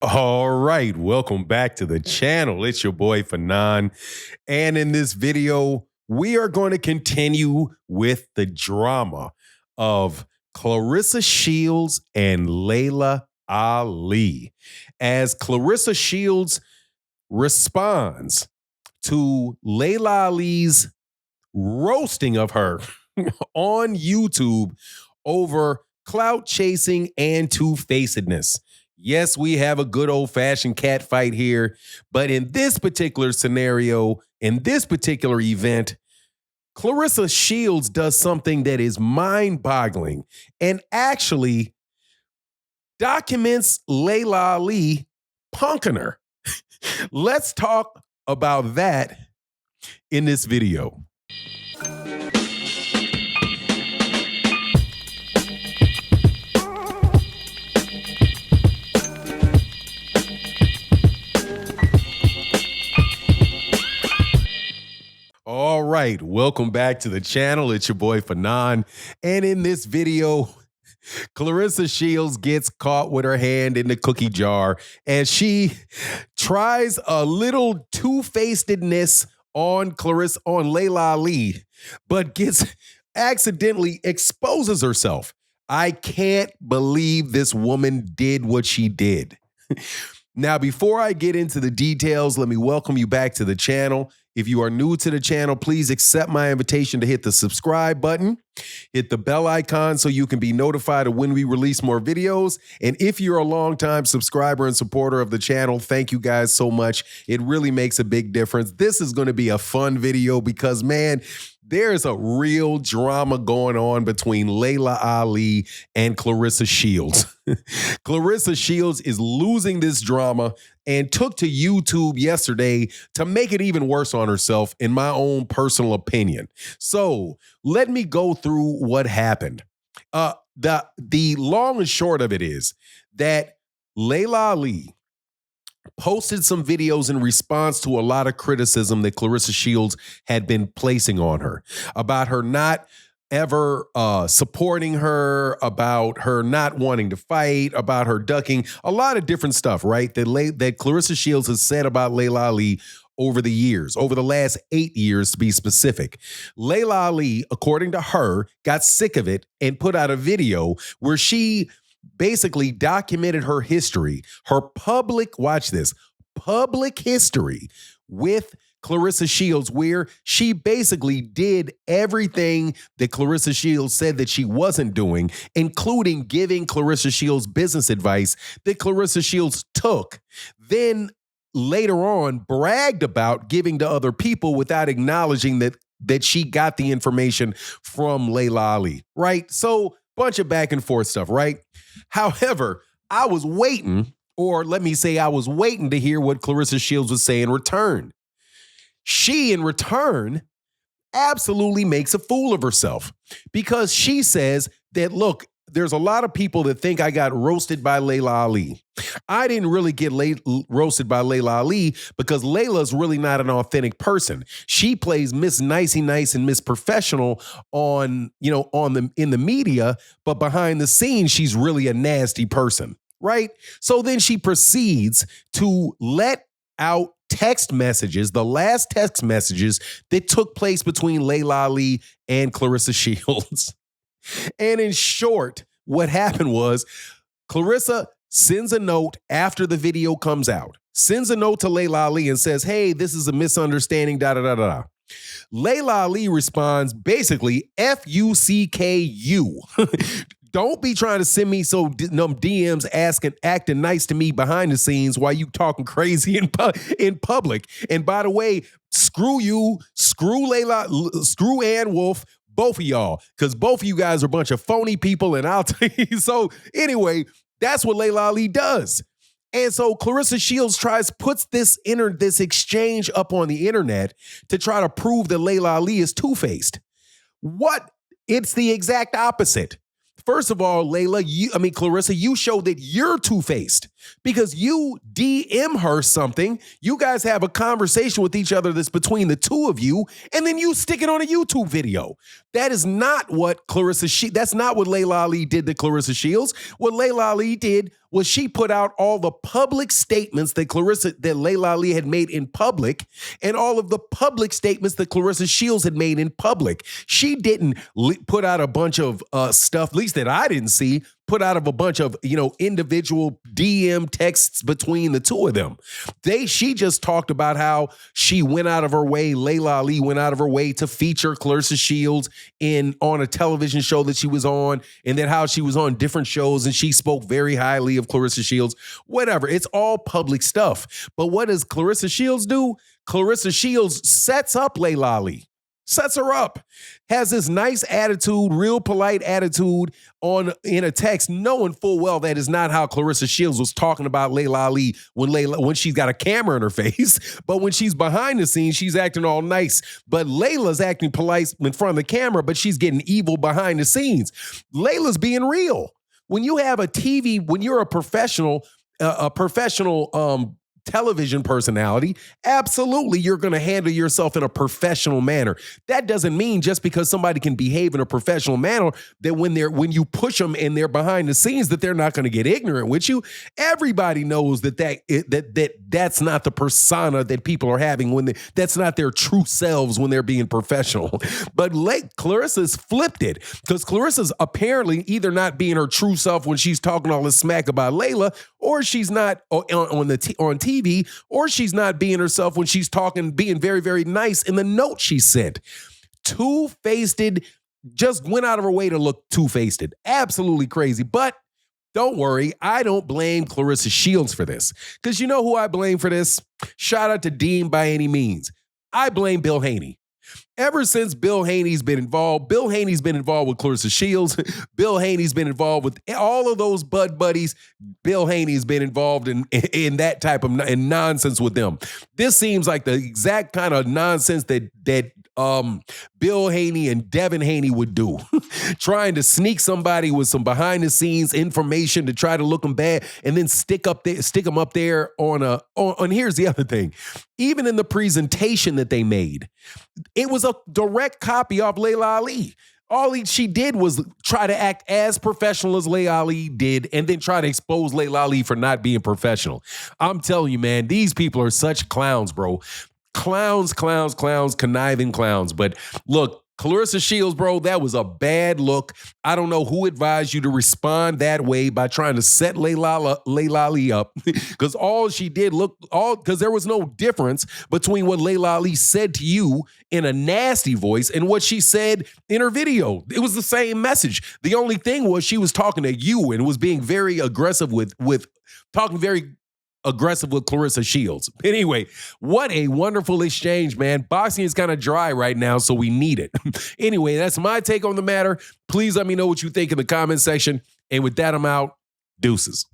All right, welcome back to the channel. It's your boy Fanon. And in this video, we are going to continue with the drama of Claressa Shields and Laila Ali. As Claressa Shields responds to Laila Ali's roasting of her on YouTube over clout chasing and two-facedness. Yes, we have a good old-fashioned cat fight here, but in this particular scenario, in this particular event, Claressa Shields does something that is mind-boggling and actually documents Laila Ali punking her. Let's talk about that in this video. All right, welcome back to the channel. It's your boy Fanon. And in this video, Claressa Shields gets caught with her hand in the cookie jar and she tries a little two-facedness on Laila Ali, but accidentally exposes herself. I can't believe this woman did what she did. Now, before I get into the details, let me welcome you back to the channel. If you are new to the channel, please accept my invitation to hit the subscribe button, hit the bell icon so you can be notified of when we release more videos. And if you're a longtime subscriber and supporter of the channel, thank you guys so much. It really makes a big difference. This is going to be a fun video because, man, there's a real drama going on between Laila Ali and Claressa Shields. Claressa Shields is losing this drama and took to YouTube yesterday to make it even worse on herself, in my own personal opinion. So let me go through what happened. The long and short of it is that Laila Ali posted some videos in response to a lot of criticism that Claressa Shields had been placing on her about her not ever supporting her, about her not wanting to fight, about her ducking, a lot of different stuff, right? That Claressa Shields has said about Laila Ali over the years, over the last 8 years to be specific. Laila Ali, according to her, got sick of it and put out a video where she basically documented her history, her public, watch this, public history with Claressa Shields, where she basically did everything that Claressa Shields said that she wasn't doing, including giving Claressa Shields business advice that Claressa Shields took, then later on bragged about giving to other people without acknowledging that she got the information from Laila Ali, right? So bunch of back and forth stuff, right? However, I was waiting, or let me say I was waiting to hear what Claressa Shields would say in return. She, in return, absolutely makes a fool of herself because she says that, look, there's a lot of people that think I got roasted by Laila Ali. I didn't really get roasted by Laila Ali because Laila's really not an authentic person. She plays Miss Nicey Nice and Miss Professional in the media, but behind the scenes, she's really a nasty person, right? So then she proceeds to let out text messages, the last text messages that took place between Laila Ali and Claressa Shields. And in short, what happened was Claressa sends a note after the video comes out, sends a note to Laila Ali and says, hey, this is a misunderstanding, da-da-da-da-da. Laila Ali responds basically, F-U-C-K-U. Don't be trying to send me DMs acting nice to me behind the scenes while you talking crazy in public. And by the way, screw you, screw Laila, screw Ann Wolf, both of y'all, because both of you guys are a bunch of phony people, and I'll tell you. So anyway, that's what Laila Ali does. And so Claressa Shields puts this exchange up on the internet to try to prove that Laila Ali is two-faced. What? It's the exact opposite. First of all, Claressa, you show that you're two-faced because you DM her something. You guys have a conversation with each other that's between the two of you, and then you stick it on a YouTube video. That is not what that's not what Laila Ali did to Claressa Shields. What Laila Ali did was she put out all the public statements that Laila Ali had made in public, and all of the public statements that Claressa Shields had made in public. She didn't put out a bunch of stuff, at least that I didn't see, put out of a bunch of, individual DM texts between the two of them. She just talked about how she went out of her way, Laila Ali went out of her way to feature Claressa Shields on a television show that she was on, and then how she was on different shows and she spoke very highly of Claressa Shields. Whatever. It's all public stuff. But what does Claressa Shields do? Claressa Shields sets up Laila Ali. Sets her up, has this nice attitude, real polite attitude in a text, knowing full well that is not how Claressa Shields was talking about Laila Ali when she's got a camera in her face. But when she's behind the scenes, she's acting all nice. But Layla's acting polite in front of the camera, but she's getting evil behind the scenes. Layla's being real. When you have when you're a professional television personality, absolutely you're going to handle yourself in a professional manner. That doesn't mean just because somebody can behave in a professional manner that when you push them and they're behind the scenes that they're not going to get ignorant with you. Everybody knows that's not the persona that people are having that's not their true selves when they're being professional. But Claressa's flipped it, because Claressa's apparently either not being her true self when she's talking all this smack about Laila, or she's not on TV, or she's not being herself when she's being very, very nice in the note she sent. Two-faced, just went out of her way to look two-faced. Absolutely crazy. But don't worry, I don't blame Claressa Shields for this, because you know who I blame for this? Shout out to Dean by any means. I blame Bill Haney. Ever since Bill Haney's been involved with Claressa Shields. Bill Haney's been involved with all of those buddies. Bill Haney's been involved in that type of nonsense with them. This seems like the exact kind of nonsense that Bill Haney and Devin Haney would do. Trying to sneak somebody with some behind the scenes information to try to look them bad, and then stick them up there on here's the other thing. Even in the presentation that they made, it was a direct copy of Laila Ali. All she did was try to act as professional as Laila Ali did, and then try to expose Laila Ali for not being professional. I'm telling you, man, these people are such clowns, bro. Clowns, conniving clowns. But look, Claressa Shields, bro, that was a bad look. I don't know who advised you to respond that way by trying to set Laila Ali up, because because there was no difference between what Laila Ali said to you in a nasty voice and what she said in her video. It was the same message. The only thing was she was talking to you and was being very aggressive with Claressa Shields. Anyway, what a wonderful exchange, man. Boxing is kind of dry right now, so we need it. Anyway, that's my take on the matter. Please let me know what you think in the comment section. And with that, I'm out. Deuces.